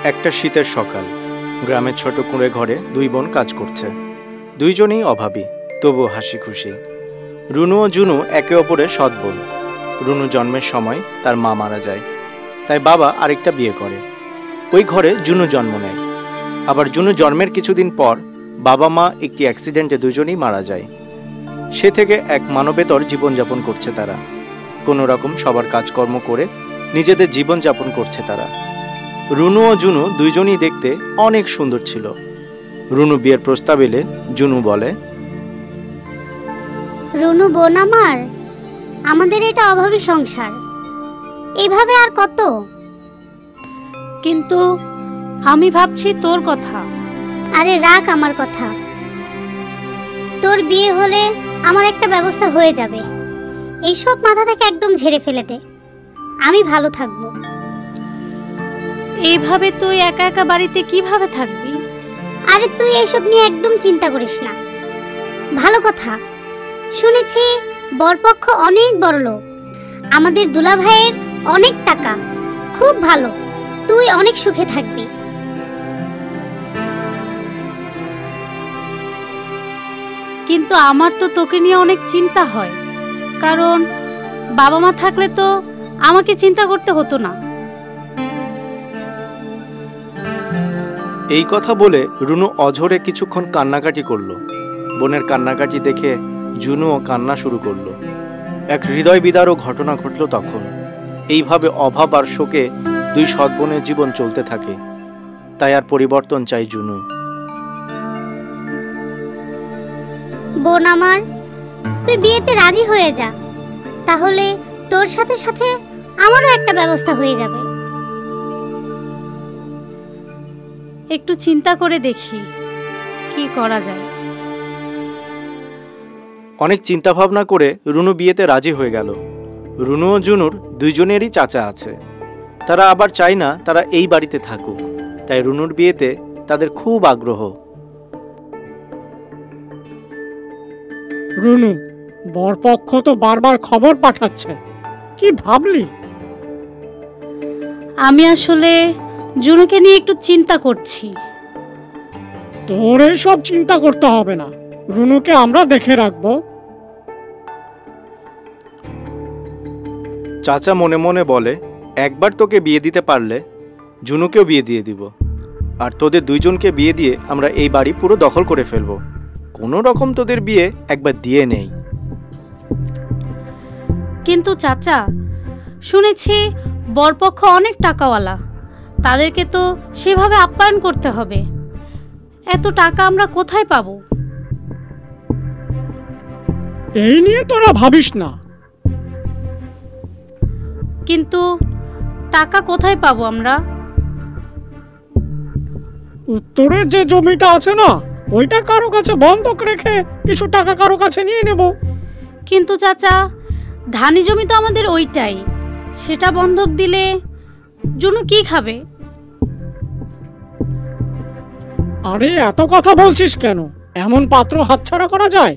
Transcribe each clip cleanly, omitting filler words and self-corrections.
একটা শীতের সকাল, গ্রামের ছোট কুঁড়ে ঘরে দুই বোন কাজ করছে। দুইজনেই অভাবী, তবুও হাসি খুশি। রুনু ও জুনু একে অপরের সৎ বোন। রুনু জন্মের সময় তার মা মারা যায়, তাই বাবা আরেকটা বিয়ে করে। ওই ঘরে জুনু জন্ম নেয়। আবার জুনু জন্মের কিছুদিন পর বাবা মা একটি অ্যাক্সিডেন্টে দুজনেই মারা যায়। সে থেকে এক মানবেতর জীবনযাপন করছে তারা। কোনো রকম সবার কাজকর্ম করে নিজেদের জীবনযাপন করছে তারা। রুনু ও জুনু দুইজনই দেখতে অনেক সুন্দর ছিল। রুনু বিয়ের প্রস্তাব এলে জুনু বলে, রুনু বোন আমার, আমাদের এটা অভাবী সংসার, এইভাবে আর কত? কিন্তু আমি ভাবছি তোর কথা। আরে রাখ আমার কথা। তোর বিয়ে হলে আমার একটা ব্যবস্থা হয়ে যাবে। এইসব মাথা থেকে একদম ঝেড়ে ফেলে দে, আমি ভালো থাকবো। এইভাবে তুই একা একা বাড়িতে কিভাবে থাকবি? আরে তুই এইসব নিয়ে একদম চিন্তা করিস না। ভালো কথা, শুনেছি বরপক্ষ অনেক বড়লোক, আমাদের দুলা ভাইয়ের অনেক টাকা, খুব ভালো, তুই অনেক সুখে থাকবি। কিন্তু আমার তো তোকে নিয়ে অনেক চিন্তা হয়, কারণ বাবা মা থাকলে তো আমাকে চিন্তা করতে হতো না। এই কথা বলে রুনু অঝরে কিছুক্ষণ কান্নাকাটি করলো। বোনের কান্নাকাটি দেখে জুনুও কান্না শুরু করলো। এক হৃদয় বিদারক ঘটনা ঘটল তখন। এইভাবে অভাব আর শোকে দুই সৎ বোনের জীবন চলতে থাকে। তাই আর পরিবর্তন চাই জুনু। বোন আমার, তুই বিয়েতে রাজি হয়ে যা, তাহলে তোর সাথে সাথে আমারও একটা ব্যবস্থা হয়ে যাবে। একটু চিন্তা করে দেখি কি করা যায়। অনেক চিন্তা ভাবনা করে রুনু বিয়েতে রাজি হয়ে গেল। রুনু ও জুনুর দুইজনেরই চাচা আছে। তারা আবার চায় না তারা এই বাড়িতে থাকুক, তাই রুনুর বিয়েতে তাদের খুব আগ্রহ। রুনু, বরপক্ষ তো বারবার খবর পাঠাচ্ছে, কি ভাবলি? আমি আসলে জুনুকে নিয়ে একটু চিন্তা করছি। তোর এইসব চিন্তা করতে হবে না, রুনুকে আমরা দেখে রাখবো। চাচা মনে মনে বলে, একবার তোকে বিয়ে দিতে পারলে জুনুকেও বিয়ে দিয়ে দিব, আর তোদের দুইজনকে বিয়ে দিয়ে আমরা এই বাড়ি পুরো দখল করে ফেলবো। কোনো রকম তোদের বিয়ে একবার দিয়ে নেই। কিন্তু চাচা, শুনেছি বরপক্ষ অনেক টাকাওয়ালা, তাদেরকে তো সেভাবে আপ্যায়ন করতে হবে। এত টাকা আমরা কোথায় পাবো? এই নিয়ে তোরা ভাবিস না। কিন্তু টাকা কোথায় পাবো আমরা? উত্তরের যে জমিটা আছে না, ওইটা কারো কাছে বন্ধক রেখে কিছু টাকা কারো কাছে নিয়ে নেব। কিন্তু চাচা, ধানি জমি তো আমাদের ওইটাই, সেটা বন্ধক দিলে জুনু কি খাবে? আরে এত কথা বলছিস কেন? এমন পাত্র হাতছাড়া করা যায়?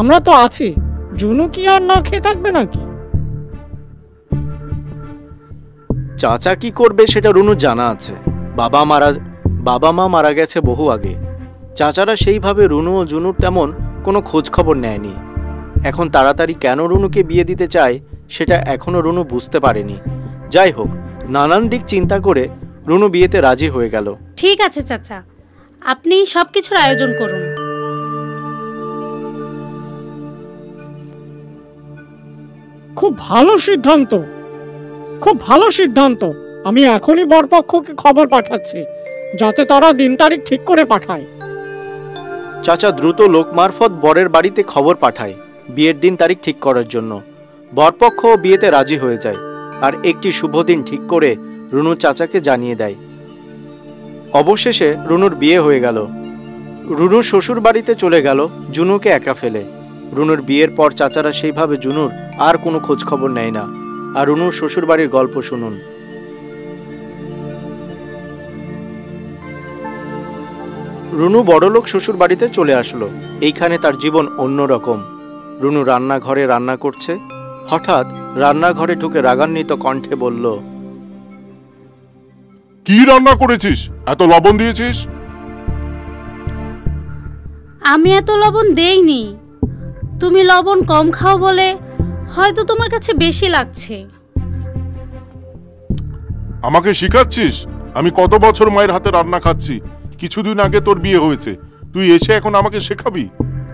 আমরা তো আছি, জুনু কি আর না খেয়ে থাকবে নাকি? চাচা কি করবে সেটা রুনু জানা আছে। বাবা মা মারা গেছে বহু আগে। চাচারা সেইভাবে রুনু ও জুনুর তেমন কোনো খোঁজ খবর নেয়নি। এখন তাড়াতাড়ি কেন রুনুকে বিয়ে দিতে চায় সেটা এখনো রুনু বুঝতে পারেনি। যাই হোক, নানান দিক চিন্তা করে রুনু বিয়েতে রাজি হয়ে গেল। ঠিক আছে চাচা, আপনি সবকিছুর আয়োজন করুন। খুব ভালো সিদ্ধান্ত, খুব ভালো সিদ্ধান্ত। আমি এখনই বরপক্ষকে খবর পাঠাচ্ছি, যাতে তারা দিন তারিখ ঠিক করে পাঠায়। চাচা দ্রুত লোক মারফত বরের বাড়িতে খবর পাঠায় বিয়ের দিন তারিখ ঠিক করার জন্য। বরপক্ষ বিয়েতে রাজি হয়ে যায়, আর একটি শুভ দিন ঠিক করে রুনু চাচাকে জানিয়ে দেয়। অবশেষে রুনুর বিয়ে হয়ে গেল। রুনুর শ্বশুর বাড়িতে চলে গেল জুনুকে একা ফেলে। রুনুর বিয়ের পর চাচারা সেইভাবে জুনুর আর কোনো খোঁজ খবর নেয় না। আর রুনুর শ্বশুর বাড়ির গল্প শুনুন। রুনু বড়লোক শ্বশুর বাড়িতে চলে আসলো। এইখানে তার জীবন অন্যরকম। রুনু রান্নাঘরে রান্না করছে। হঠাৎ রান্নাঘরে ঢুকে রাগান্বিত কণ্ঠে বলল, কি রান্না করেছিস? এত লবণ দিয়েছিস? আমি এত লবণ দেইনি, তুমি লবণ কম খাও বলে হয়তো তোমার কাছে বেশি লাগছে। আমাকে শিখাচ্ছিস? আমি কত বছর মায়ের হাতে রান্না খাচ্ছি। কিছুদিন আগে তোর বিয়ে হয়েছে, তুই এসে এখন আমাকে শেখাবি?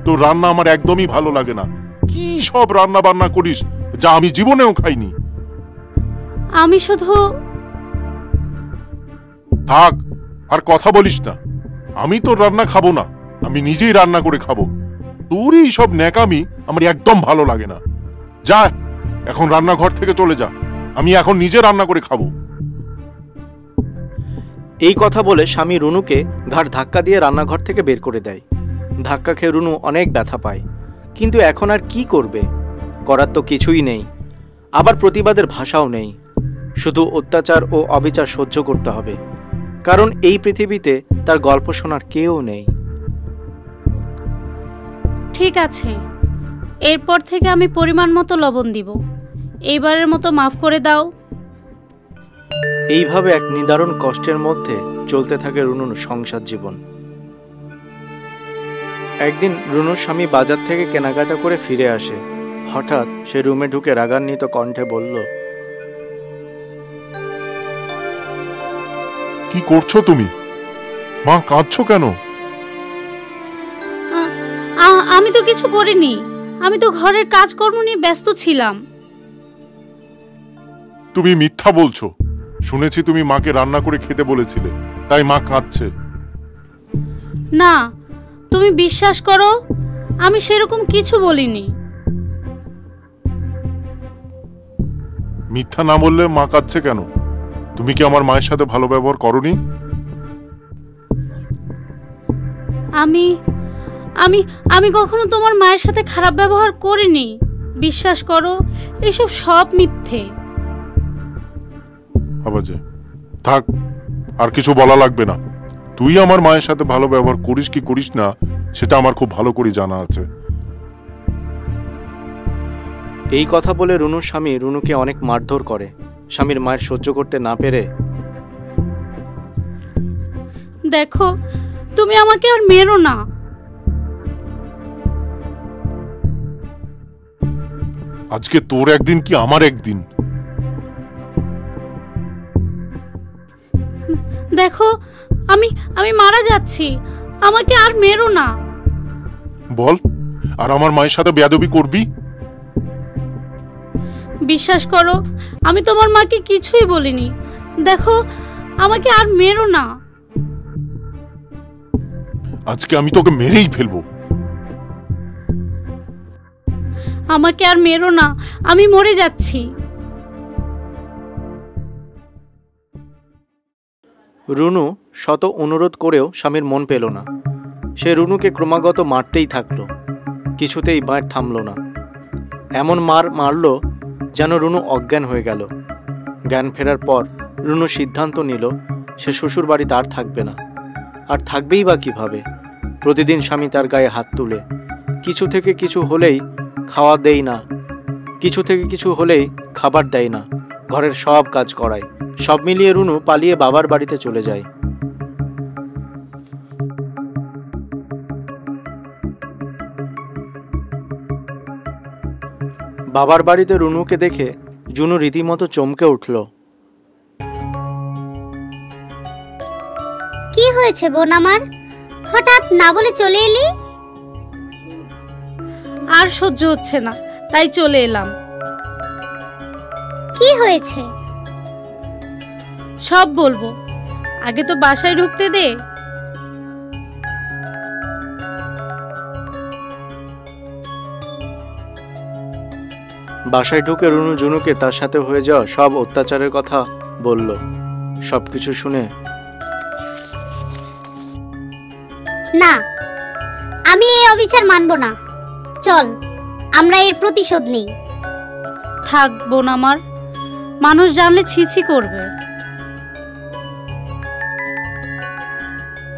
তোর রান্না আমার একদমই ভালো লাগে না। কি সব রান্না বান্না করিস যা আমি জীবনেও খাইনি। আমি শুধু... থাক, আর কথা বলিস না। আমি তোর রান্না খাবো না, আমি নিজেই রান্না করে খাবো। তোর এই সব ন্যাকামি আমার একদম ভালো লাগে না। যা এখন রান্নাঘর থেকে চলে যা, আমি এখন নিজে রান্না করে খাবো। এই কথা বলে স্বামী রুনুকে ঘাড় ধাক্কা দিয়ে রান্নাঘর থেকে বের করে দেয়। ধাক্কা খেয়ে রুনু অনেক ব্যথা পায়, কিন্তু এখন আর কি করবে? করার তো কিছুই নেই, আবার প্রতিবাদের ভাষাও নেই। শুধু অত্যাচার ও অবিচার সহ্য করতে হবে, কারণ এই পৃথিবীতে তার গল্প শোনার কেউ নেই। ঠিক আছে, এরপর থেকে আমি পরিমাণ মতো লবণ দিব। এইবারের মতো মাফ করে দাও। এইভাবে এক নিদারুণ কষ্টের মধ্যে চলতে থাকে রুনুর সংসার জীবন। একদিন রুনুর স্বামী বাজার থেকে কেনাকাটা করে ফিরে আসে। হঠাৎ সে রুমে ঢুকে রাগান্বিত কণ্ঠে বলল, কি করছো তুমি? মা, কাঁদছো কেন? আমি তো কিছু করিনি, আমি তো ঘরের কাজকর্ম নিয়ে ব্যস্ত ছিলাম। তুমি মিথ্যা বলছো। শুনেছি তুমি মাকে রান্না করে খেতে বলেছিলে, তাই মা কাঁদছে। না, তুমি বিশ্বাস করো, আমি সেরকম কিছু বলিনি। মিথ্যা না বললে মা কাঁদছে কেন? তুমি কি আমার মায়ের সাথে ভালো ব্যবহার করনি? আমি আমি আমি কখনো তোমার মায়ের সাথে খারাপ ব্যবহার করিনি। বিশ্বাস করো, এসব সব মিথ্যে। আবাজে থাক, আর কিছু বলা লাগবে না। তুই আমার মায়ের সাথে ভালো ব্যবহার করিস কি করিস না সেটা আমার খুব ভালো করে জানা আছে। এই কথা বলে রুনুর স্বামী রুনুকে অনেক মারধর করে। স্বামীর মায়ের সহ্য করতে না পেরে, দেখো, তুমি আমাকে আর মেরো না। আজকে তোর একদিন কি আমার একদিন। দেখো, আমি আমি মারা যাচ্ছি, আমাকে আর মেরো না। বল, আর আমার মায়ের সাথে বেয়াদবি করবি? বিশ্বাস করো, আমি তোমার মাকে কিছুই বলিনি। দেখো, আমাকে আর মেরো না। আজকে আমি তোকে মেরেই ফেলবো। আমাকে আর মেরো না, আমি মরে যাচ্ছি। রুনু শত অনুরোধ করেও স্বামীর মন পেল না। সে রুনুকে ক্রমাগত মারতেই থাকলো, কিছুতেই মার থামল না। এমন মার মারল যেন রুনু অজ্ঞান হয়ে গেল। জ্ঞান ফেরার পর রুনু সিদ্ধান্ত নিল সে শ্বশুর বাড়িতে আর থাকবে না। আর থাকবেই বা কিভাবে? প্রতিদিন স্বামী তার গায়ে হাত তুলে, কিছু থেকে কিছু হলেই খাওয়া দেয় না, কিছু থেকে কিছু হলেই খাবার দেয় না, ঘরের সব কাজ করায়। সব মিলিয়ে রুনু পালিয়ে বাবার বাড়িতে চলে যায়। বাবার বাড়িতে রুনুকে দেখে জুনু রীতিমতো চমকে উঠল। কি হয়েছে বোন আমার? হঠাৎ না বলে চলে এলি? আর সহ্য হচ্ছে না, তাই চলে এলাম। কি হয়েছে? সব বলবো, আগে তো বাসায় ঢুকতে দে। বাসায় ঢুকে রুনু জুনুকে তার সাথে হয়ে যাওয়া সব অত্যাচারের কথা বলল। সবকিছু শুনে, না, আমি এই অবিচার মানব না। চল, আমরা এর প্রতিশোধ নেই। থাক বোন আমার, মানুষ জানলে ছিছি করবে।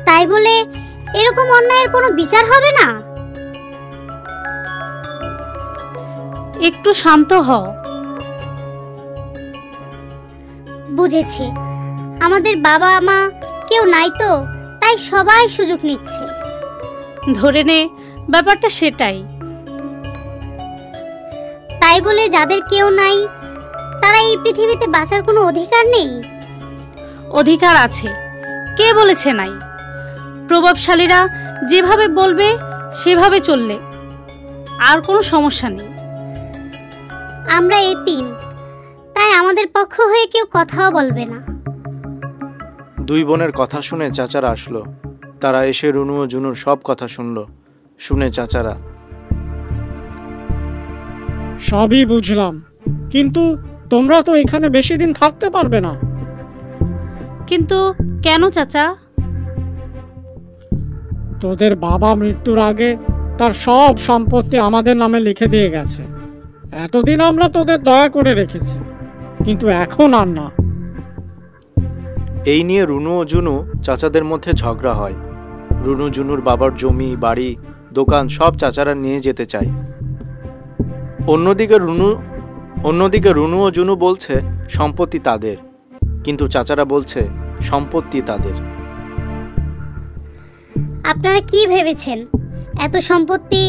তাই বলে এরকম অন্যায়ের কোনো বিচার হবে না? একটু শান্ত হও। বুঝেছি, আমাদের বাবা মা কেউ নাই তো, তাই সবাই সুযোগ নিচ্ছে। ধরে নে ব্যাপারটা সেটাই। তাই বলে যাদের কেউ নাই তারা এই পৃথিবীতে বাঁচার কোনো অধিকার নেই? অধিকার আছে, কে বলেছে নাই? প্রভাবশালীরা যেভাবে বলবে সেভাবে চললে আর কোনো সমস্যা নেই। আমরা এতিম, তাই আমাদের পক্ষ হয়ে কেউ কথাও বলবে না। দুই বোনের কথা শুনে চাচারা আসলো। তারা এসে রুনু ও জুনুর সব কথা শুনলো। শুনে চাচারা, সবই বুঝলাম, কিন্তু তোমরা তো এখানে বেশি দিন থাকতে পারবে না। কিন্তু কেন চাচা? তোদের বাবা মৃত্যুর আগে তার সব সম্পত্তি আমাদের নামে লিখে দিয়ে গেছে। এতদিন আমরা তোদের দয়া করে রেখেছি, কিন্তু এখন আর না। এই নিয়ে রুনু ও জুনু চাচাদের মধ্যে ঝগড়া হয়। রুনু জুনুর বাবার জমি, বাড়ি, দোকান সব চাচারা নিয়ে যেতে চায়। অন্যদিকে রুনু ও জুনু বলছে সম্পত্তি তাদের, কিন্তু চাচারা বলছে সম্পত্তি তাদের। আপনারা কি ভেবেছেন এত সম্পত্তি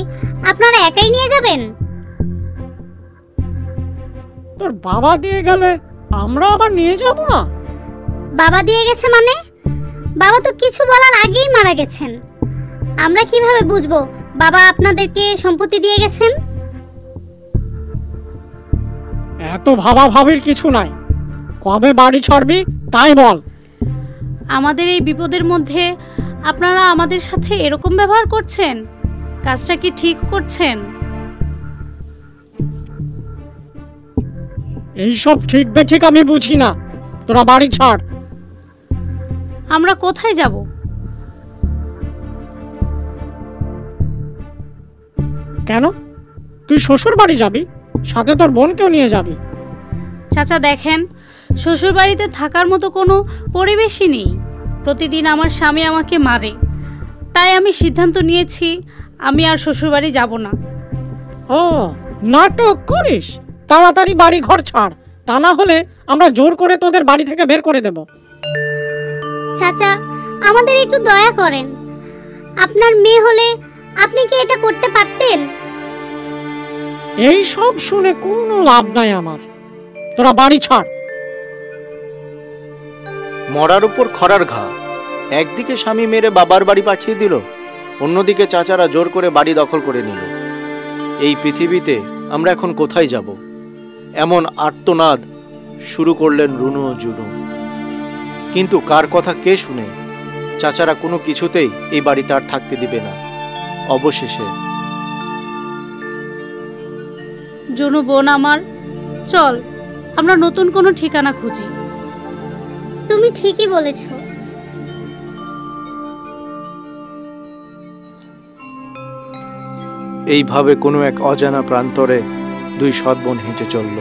আপনারা একাই নিয়ে যাবেন? তোর বাবা দিয়ে গেলে আমরা আবার নিয়ে যাব না? বাবা দিয়ে গেছে মানে? বাবা তো কিছু বলার আগেই মারা গেছেন। আমরা কিভাবে বুঝবো বাবা আপনাদেরকে সম্পত্তি দিয়ে গেছেন? এত ভাবাভাবির কিছু নাই। কবে বাড়ি ছাড়বি তাই বল। আমাদের এই বিপদের মধ্যে আপনারা আমাদের সাথে এরকম ব্যবহার করছেন? কাজটা কি ঠিক করছেন? এইসব ঠিক বেঠিক আমি বুঝি না। তোরা বাড়ি ছাড়। আমরা কোথায় যাব? কেন? তুই শ্বশুর বাড়ি যাবি, সাথে তোর বোনকেও নিয়ে যাবি। চাচা দেখেন, শ্বশুর বাড়িতে থাকার মতো কোনো পরিবেশই নেই। প্রতিদিন আমার স্বামী আমাকে মারে, তাই আমি সিদ্ধান্ত নিয়েছি আমি আর শ্বশুর বাড়ি যাব না। ও, নাটক করিস? তাড়াতাড়ি বাড়ি ঘর ছাড়, তা না হলে আমরা জোর করে তোদের বাড়ি থেকে বের করে দেব। চাচা, আমাদের একটু দয়া করেন। আপনার মেয়ে হলে আপনি কি এটা করতে পারতেন? এই সব শুনে কোনো লাভ নাই আমার। তোরা বাড়ি ছাড়। মরার উপর খরার ঘা। একদিকে স্বামী মেরে বাবার বাড়ি পাঠিয়ে দিল, অন্যদিকে চাচারা জোর করে বাড়ি দখল করে নিল। এই পৃথিবীতে আমরা এখন কোথায় যাব? এমন আর্তনাদ শুরু করলেন রুনু ও জুনু। কিন্তু কার কথা কে শুনে? চাচারা কোনো কিছুতেই এই বাড়িতে আর থাকতে দিবে না। অবশেষে, জুনু বোন আমার, চল আমরা নতুন কোনো ঠিকানা খুঁজি। তুমি ঠিকই বলেছ। এইভাবে কোনো এক অজানা প্রান্তরে দুই সৎ বোন হেঁটে চলল।